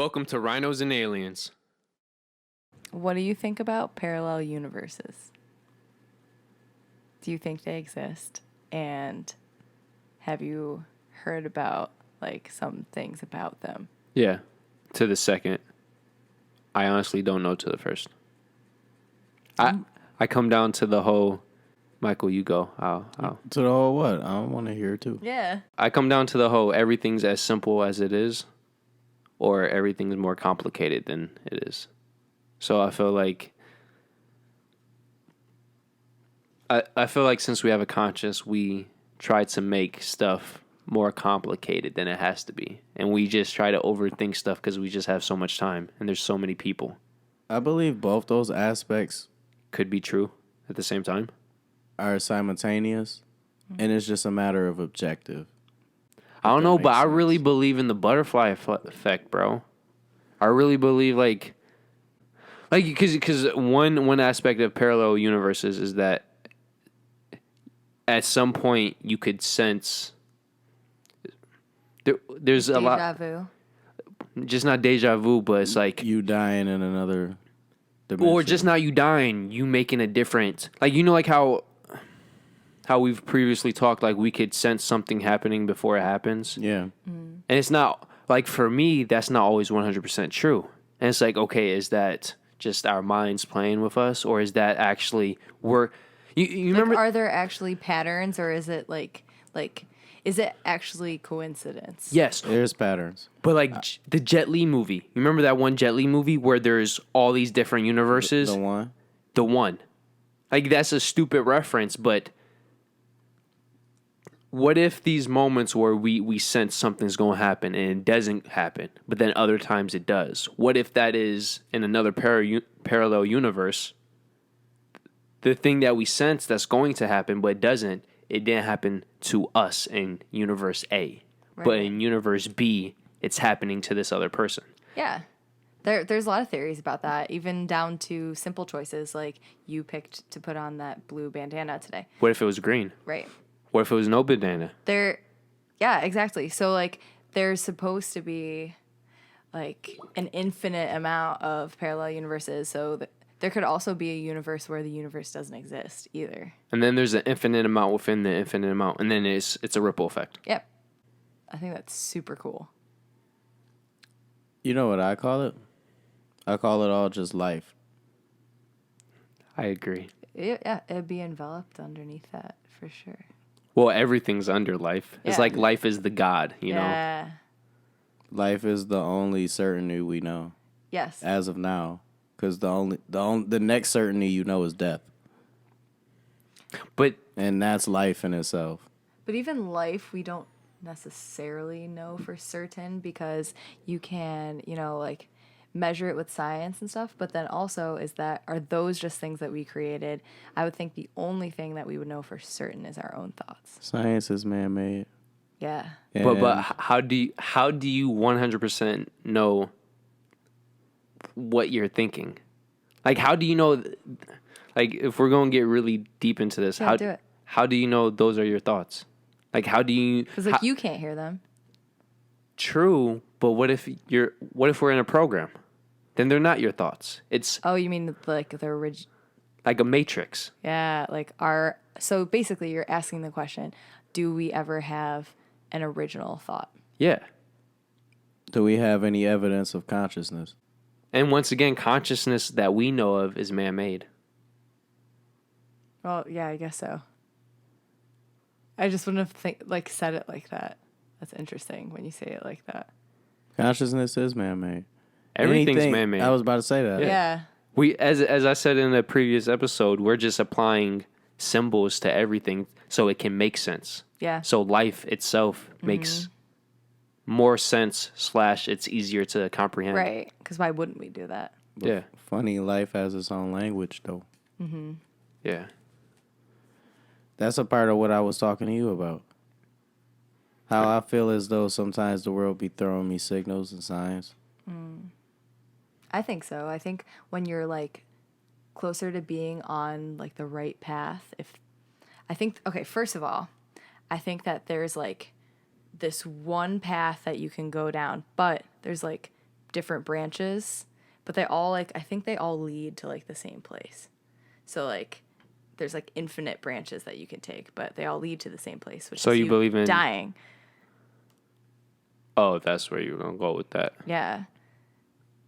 Welcome to Rhinos and Aliens. What do you think about parallel universes? Do you think they exist? And have you heard about some things about them? Yeah, to the second. I honestly don't know to the first. I come down to the whole. Michael, you go. I'll. To the whole what? I want to hear it too. Yeah. I come down to the whole everything's as simple as it is, or everything's more complicated than it is. So I feel like since we have a conscience, we try to make stuff more complicated than it has to be. And we just try to overthink stuff because we just have so much time and there's so many people. I believe both those aspects Could be true at the same time. are simultaneous, and it's just a matter of objective. I don't know, but I makes really sense. believe in the butterfly effect, bro. I really believe because one aspect of parallel universes is that at some point you could sense there's a lot, Deja vu. just not deja vu, but it's like, You dying in another dimension. or just not you dying, you making a different, like how we've previously talked, like we could sense something happening before it happens. Yeah. And it's not, like, for me, that's not always 100% true. And it's like, okay, is that just our minds playing with us, or is that actually you remember? Are there actually patterns, or is it is it actually coincidence? Yes, There's patterns. but the Jet Li movie. You remember that one Jet Li movie where there's all these different universes? The one. The one. Like, that's a stupid reference, but what if these moments where we sense something's going to happen and it doesn't happen, but then other times it does? What if that is in another parallel universe? The thing that we sense that's going to happen, but it didn't happen to us in universe A. But Right. in universe B, it's happening to this other person. Yeah. There's a lot of theories about that, even down to simple choices like you picked to put on that blue bandana today. What if it was green? Right. What if it was no banana? Yeah, exactly. So there's supposed to be an infinite amount of parallel universes. So there could also be a universe where the universe doesn't exist either. And then there's an infinite amount within the infinite amount, and then it's a ripple effect. Yep. I think that's super cool. You know what I call it? I call it all just life. I agree. Yeah, it'd be enveloped underneath that for sure. Well, everything's under life. It's Yeah. like life is the God, you know? Yeah. Life is the only certainty we know Yes. as of now, because the next certainty you know is death, But and that's life in itself. But even life, we don't necessarily know for certain because you can, measure it with science and stuff. But then also, are those just things that we created? I would think the only thing that we would know for certain is our own thoughts. Science is man-made. Yeah. but how do you 100% know what you're thinking? Like, how do you know? Like, if we're going to get really deep into this, Yeah, do it. how do you know those are your thoughts? Like, how do you? Because you can't hear them. True, but what if we're in a program? Then they're not your thoughts. It's Oh, you mean the original? like a matrix. Yeah, so basically you're asking the question, do we ever have an original thought? Yeah. Do we have any evidence of consciousness? And once again, consciousness that we know of is man-made. Well, yeah, I guess so. I just wouldn't have said it like that. That's interesting when you say it like that. Consciousness is man-made. Everything's Anything- man-made. I was about to say that. Yeah. We, as I said in a previous episode, we're just applying symbols to everything so it can make sense. Yeah. So life itself makes more sense / it's easier to comprehend. Right. Because why wouldn't we do that? Yeah. Funny, life has its own language, though. Yeah. That's a part of what I was talking to you about. How I feel as though sometimes the world be throwing me signals and signs. I think so. I think when you're closer to being on the right path, first of all, I think that there's this one path that you can go down, but there's different branches, but they all like I think they all lead to like the same place. So like there's like infinite branches that you can take, but they all lead to the same place, which So is you believe in dying. Oh, that's where you're gonna go with that. Yeah.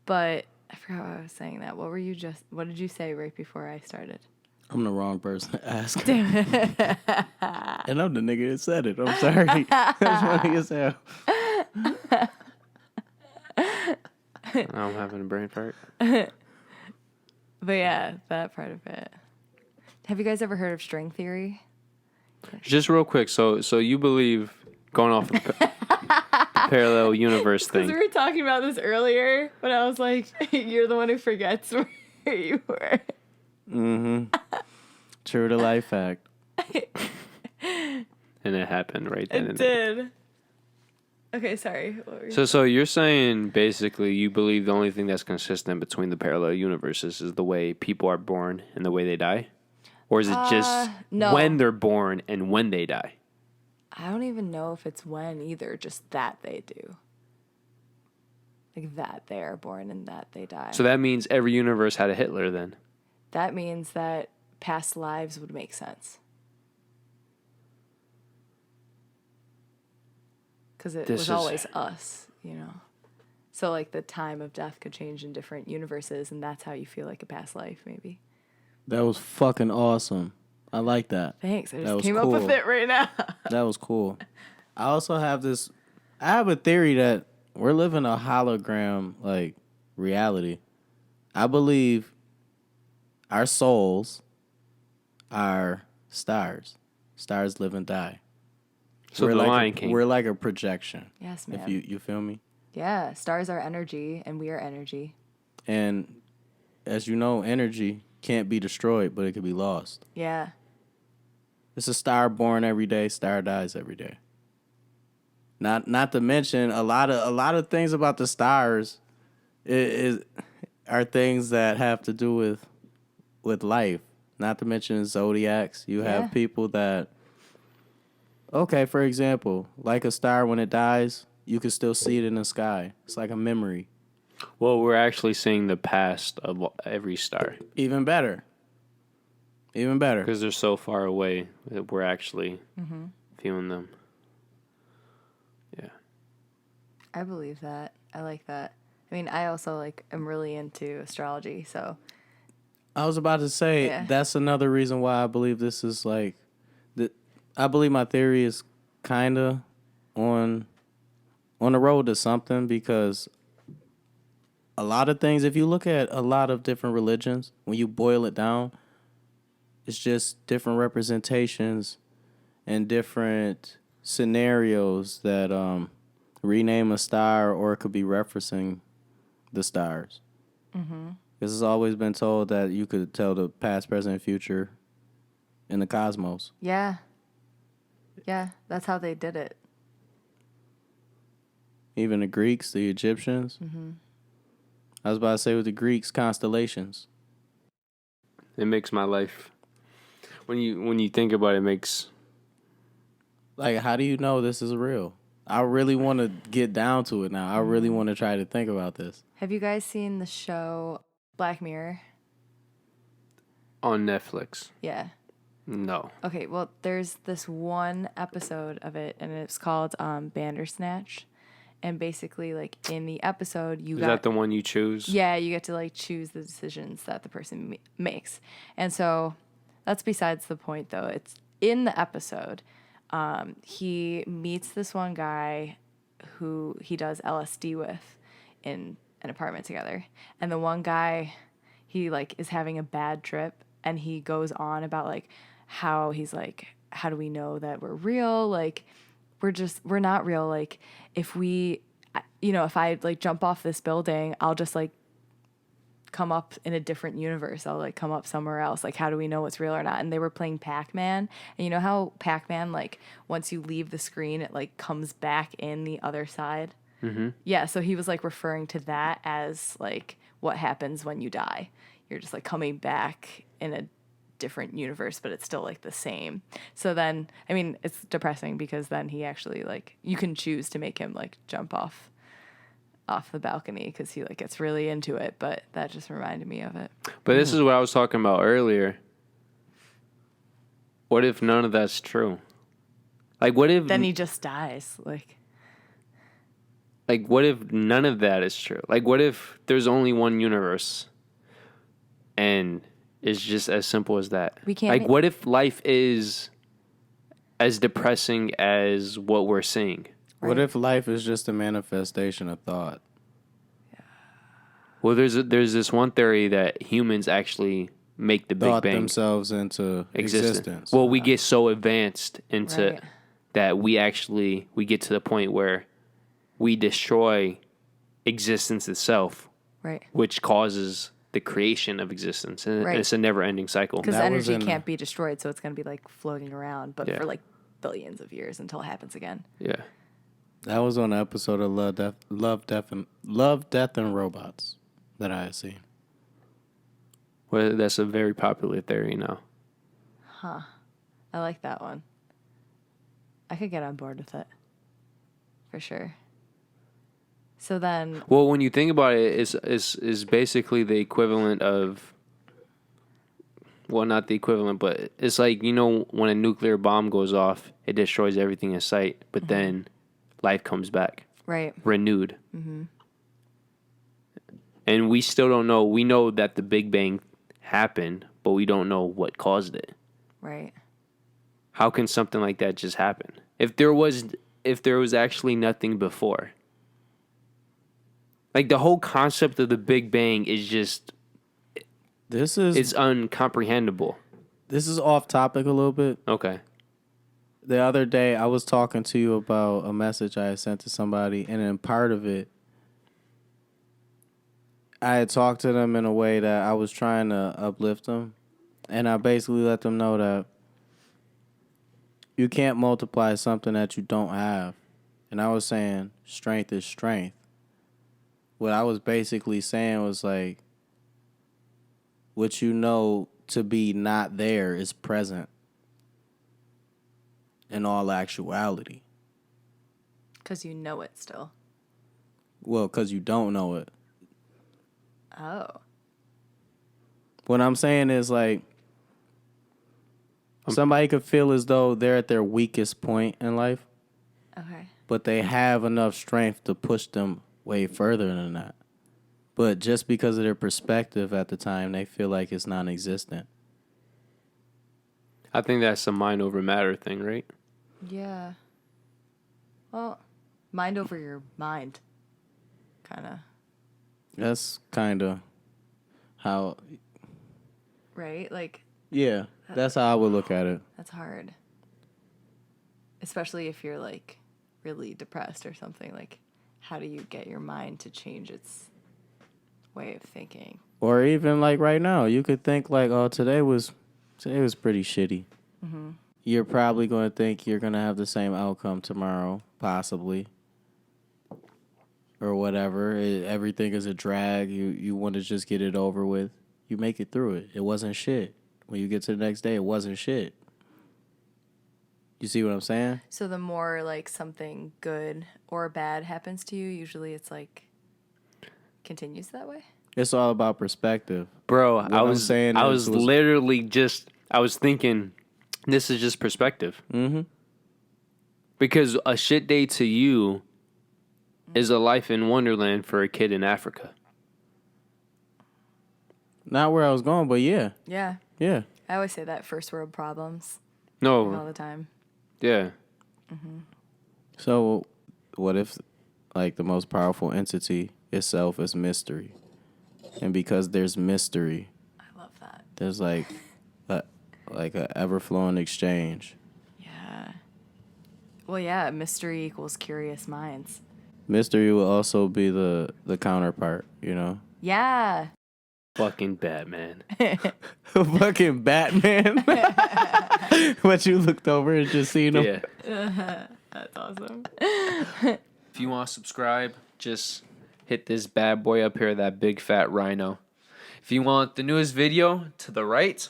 But I forgot what I was saying that. What did you say right before I started? I'm the wrong person to ask. Damn it. And I'm the nigga that said it. I'm sorry. That's funny as hell. I'm having a brain fart. But yeah, that part of it. Have you guys ever heard of string theory? Just real quick, so you believe going off of the parallel universe Because thing? we were talking about this earlier, but I was like, you're the one who forgets where you were. Mm-hmm. True to life fact. And it happened right then It and there. did. Okay, sorry. What were you So you're saying basically you believe the only thing that's consistent between the parallel universes is the way people are born and the way they die? Or is it just no. when they're born and when they die? I don't even know if it's when either, just that they do. Like that they are born and that they die. So that means every universe had a Hitler then. That means that past lives would make sense. Because it was always us, you know. So like the time of death could change in different universes, and that's how you feel like a past life, maybe. That was fucking awesome. I like that. Thanks. I That just was came up with cool. it right now. That was cool. I also have this. I have a theory that we're living a hologram like reality. I believe our souls are stars. Stars live and die. So we're the like Lion King. We're like a projection. Yes, man. If you feel me. Yeah, stars are energy, and we are energy. And as you know, energy can't be destroyed, but it can be lost. Yeah. It's a star born every day, star dies every day. Not to mention a lot of things about the stars are things that have to do with life. Not to mention zodiacs. You Yeah. have people that okay, for example, like a star when it dies, you can still see it in the sky. It's like a memory. Well, we're actually seeing the past of every star. Even better. Even better. Because they're so far away that we're actually feeling them. Yeah. I believe that. I like that. I mean, I also like am really into astrology, so I was about to say Yeah. that's another reason why I believe this is like I believe my theory is kind of on the road to something because a lot of things, if you look at a lot of different religions, when you boil it down, it's just different representations and different scenarios that rename a star or it could be referencing the stars. Mm-hmm. Because it's always been told that you could tell the past, present, and future in the cosmos. yeah. Yeah, that's how they did it. Even the Greeks, the Egyptians. Mm-hmm. I was about to say with the Greeks, constellations. It makes my life... When you think about it, it makes... Like, how do you know this is real? I really want to get down to it now. I really want to try to think about this. Have you guys seen the show Black Mirror? On Netflix. Yeah. No. Okay, well, there's this one episode of it, and it's called Bandersnatch. And basically, like, in the episode, Is that the one you choose? Yeah, you get to, like, choose the decisions that the person makes. And so that's besides the point, though. It's in the episode, he meets this one guy who he does LSD with in an apartment together. And the one guy, he, like, is having a bad trip, and he goes on about, like, how he's like, how do we know that we're real? Like, we're not real. Like, if I like jump off this building, I'll just like come up in a different universe. I'll like come up somewhere else. Like, how do we know what's real or not? And they were playing Pac-Man. And you know how Pac-Man, like, once you leave the screen, it like comes back in the other side? Mm-hmm. Yeah, so he was like referring to that as like what happens when you die. You're just like coming back in a different universe, but it's still like the same. So then, I mean, it's depressing because then he actually like, you can choose to make him like jump off off the balcony because he like gets really into it. But that just reminded me of it. But this is what I was talking about earlier. What if none of that's true? Like, what if Then he just dies. Like, what if none of that is true? Like, what if there's only one universe and it's just as simple as that? We can't Like, what if life is as depressing as what we're seeing? What Right. if life is just a manifestation of thought? Well, there's this one theory that humans actually make the Big Thought Bang themselves into existence. Well, we get so advanced into Right. that we get to the point where we destroy existence itself, Right. which causes the creation of existence, and Right. it's a never-ending cycle. Because That was energy in- can't be destroyed, so it's going to be like floating around, but Yeah. for like billions of years until it happens again. Yeah. That was on an episode of Love, Death, and Robots that I had seen. Well, that's a very popular theory now. I like that one. I could get on board with it. For sure. So then, Well, when you think about it, it's basically the equivalent of. Well, not the equivalent, but it's like, you know, when a nuclear bomb goes off, it destroys everything in sight, but then life comes back, right. renewed. Mm-hmm. And we still don't know. We know that the Big Bang happened, but we don't know what caused it. Right. How can something like that just happen? If there was actually nothing before. Like, the whole concept of the Big Bang is just, It's it's uncomprehendable. This is off topic a little bit. Okay. The other day, I was talking to you about a message I had sent to somebody, and in part of it, I had talked to them in a way that I was trying to uplift them, and I basically let them know that you can't multiply something that you don't have. And I was saying strength is strength. What I was basically saying was like, what you know to be not there is present in all actuality. Because you know it still. Well, because you don't know it. Oh. What I'm saying is like, somebody could feel as though they're at their weakest point in life, Okay. but they have enough strength to push them way further than that. But just because of their perspective at the time, they feel like it's non-existent. I think that's a mind over matter thing, right? Yeah. Well, mind over your mind. Kind of. That's kind of how, Right? Like, yeah, that's how I would look at it. that's hard. Especially if you're like really depressed or something. Like, how do you get your mind to change its way of thinking? Or even like right now, you could think like, oh, today was pretty shitty. Mm-hmm. You're probably going to think you're going to have the same outcome tomorrow, possibly. Or whatever. Everything is a drag. You want to just get it over with. You make it through it. It wasn't shit. When you get to the next day, it wasn't shit. You see what I'm saying? So the more like something good or bad happens to you, usually it's like continues that way. It's all about perspective. Bro, What I I'm was saying I is- was literally just I was thinking this is just perspective. Mm-hmm. Because a shit day to you is a life in Wonderland for a kid in Africa. Not where I was going, but yeah. Yeah. Yeah. I always say that first world problems all No, the time. yeah. So what if like the most powerful entity itself is mystery? And because there's mystery, I love that. there's like a ever-flowing exchange. Yeah. Well, yeah, mystery equals curious minds. Mystery will also be the counterpart, you know? Yeah. Fucking Batman. Fucking Batman. But you looked over and just seen him. Yeah. That's awesome. If you want to subscribe, just hit this bad boy up here, that big fat rhino. If you want the newest video, to the right.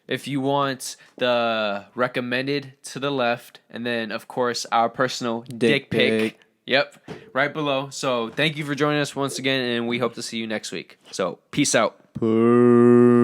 If you want the recommended, to the left. And then, of course, our personal dick pic. Yep, right below. So thank you for joining us once again, and we hope to see you next week. So peace out. Peace.